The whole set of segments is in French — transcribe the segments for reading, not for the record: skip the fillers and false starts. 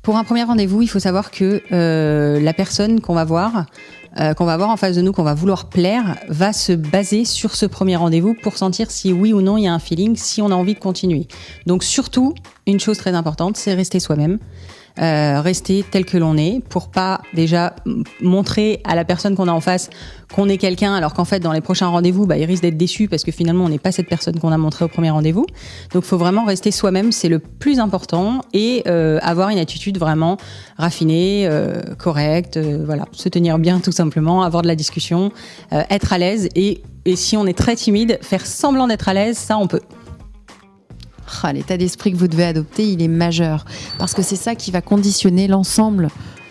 Pour un premier rendez-vous, il faut savoir que la personne qu'on va voir en face de nous, qu'on va vouloir plaire, va se baser sur ce premier rendez-vous pour sentir si oui ou non il y a un feeling, si on a envie de continuer. Donc surtout, une chose très importante, c'est rester soi-même. Rester tel que l'on est pour pas déjà montrer à la personne qu'on a en face qu'on est quelqu'un alors qu'en fait dans les prochains rendez-vous il risque d'être déçu parce que finalement on n'est pas cette personne qu'on a montré au premier rendez-vous. Donc il faut vraiment rester soi-même, c'est le plus important, et avoir une attitude vraiment raffinée, correcte, voilà, se tenir bien tout simplement, avoir de la discussion, être à l'aise, et si on est très timide, faire semblant d'être à l'aise, ça on peut. L'état d'esprit que vous devez adopter, il est majeur, parce que c'est ça qui va conditionner l'ensemble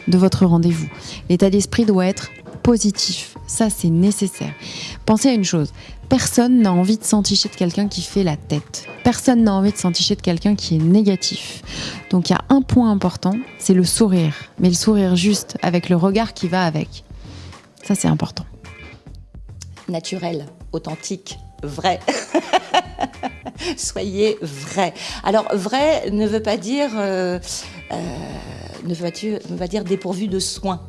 de votre rendez-vous. L'état d'esprit doit être positif, ça c'est nécessaire. Pensez à une chose, personne n'a envie de s'enticher de quelqu'un qui fait la tête. Personne n'a envie de s'enticher de quelqu'un qui est négatif. Donc il y a un point important, c'est le sourire, mais le sourire juste, avec le regard qui va avec. Ça c'est important. Naturel, authentique, vrai. Soyez vrai. Alors, vrai ne veut pas dire dépourvu de soins.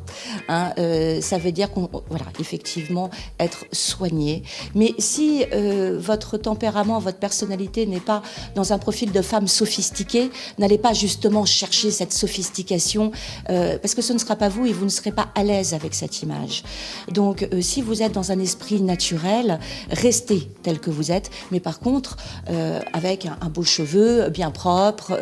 Ça veut dire effectivement, être soigné. Mais si votre tempérament, votre personnalité n'est pas dans un profil de femme sophistiquée, n'allez pas justement chercher cette sophistication, parce que ce ne sera pas vous et vous ne serez pas à l'aise avec cette image. Donc, si vous êtes dans un esprit naturel, restez tel que vous êtes, mais par contre, avec un beau cheveu bien propre,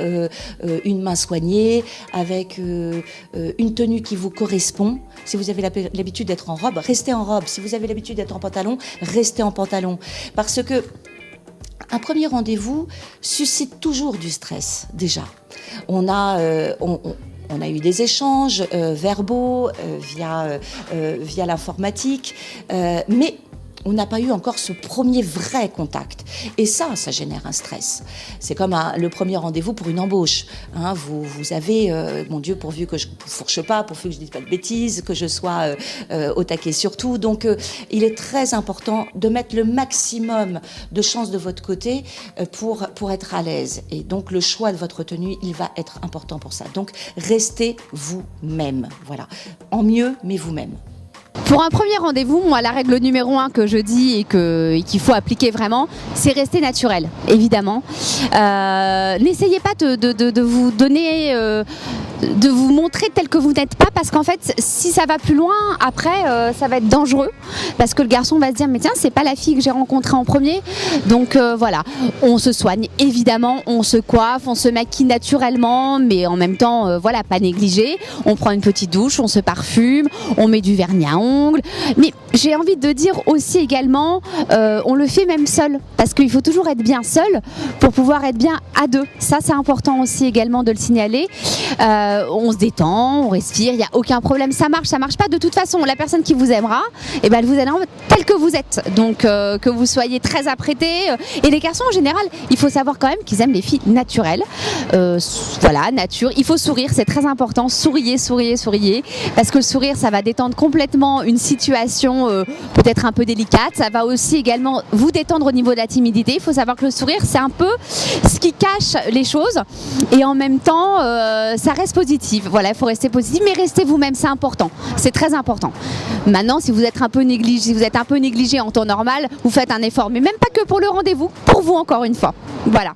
une main soignée, avec une tenue qui vous correspond. Si vous avez l'habitude d'être en robe, restez en robe. Si vous avez l'habitude d'être en pantalon, restez en pantalon. Parce que un premier rendez-vous suscite toujours du stress, déjà. On a eu des échanges verbaux via l'informatique, mais on n'a pas eu encore ce premier vrai contact. Et ça génère un stress. C'est comme le premier rendez-vous pour une embauche. Vous avez, mon Dieu, pourvu que je ne fourche pas, pourvu que je ne dise pas de bêtises, que je sois au taquet surtout. Donc, il est très important de mettre le maximum de chances de votre côté pour être à l'aise. Et donc, le choix de votre tenue, il va être important pour ça. Donc, restez vous-même. Voilà. En mieux, mais vous-même. Pour un premier rendez-vous, moi, la règle numéro 1 que je dis et qu'il faut appliquer vraiment, c'est rester naturel, évidemment. N'essayez pas de vous donner, de vous montrer tel que vous n'êtes pas, parce qu'en fait, si ça va plus loin, après, ça va être dangereux, parce que le garçon va se dire, mais tiens, c'est pas la fille que j'ai rencontrée en premier. Donc voilà, on se soigne, évidemment, on se coiffe, on se maquille naturellement, mais en même temps, pas négligé. On prend une petite douche, on se parfume, on met du vernis à ongles. Mais j'ai envie de dire aussi également, on le fait même seul, parce qu'il faut toujours être bien seul pour pouvoir être bien à deux. Ça, c'est important aussi également de le signaler. On se détend, on respire, il n'y a aucun problème, ça marche pas. De toute façon, la personne qui vous aimera, elle vous aimera tel que vous êtes. Donc que vous soyez très apprêté. Et les garçons en général, il faut savoir quand même qu'ils aiment les filles naturelles. Nature. Il faut sourire, c'est très important. Souriez. Parce que le sourire, ça va détendre complètement une situation peut-être un peu délicate. Ça va aussi également vous détendre au niveau de la timidité. Il faut savoir que le sourire, c'est un peu ce qui cache les choses. Et en même temps, ça reste positif. Voilà, il faut rester positif, mais restez vous-même, c'est important. C'est très important. Maintenant, si vous êtes un peu négligé en temps normal, vous faites un effort. Mais même pas que pour le rendez-vous, pour vous encore une fois. Voilà.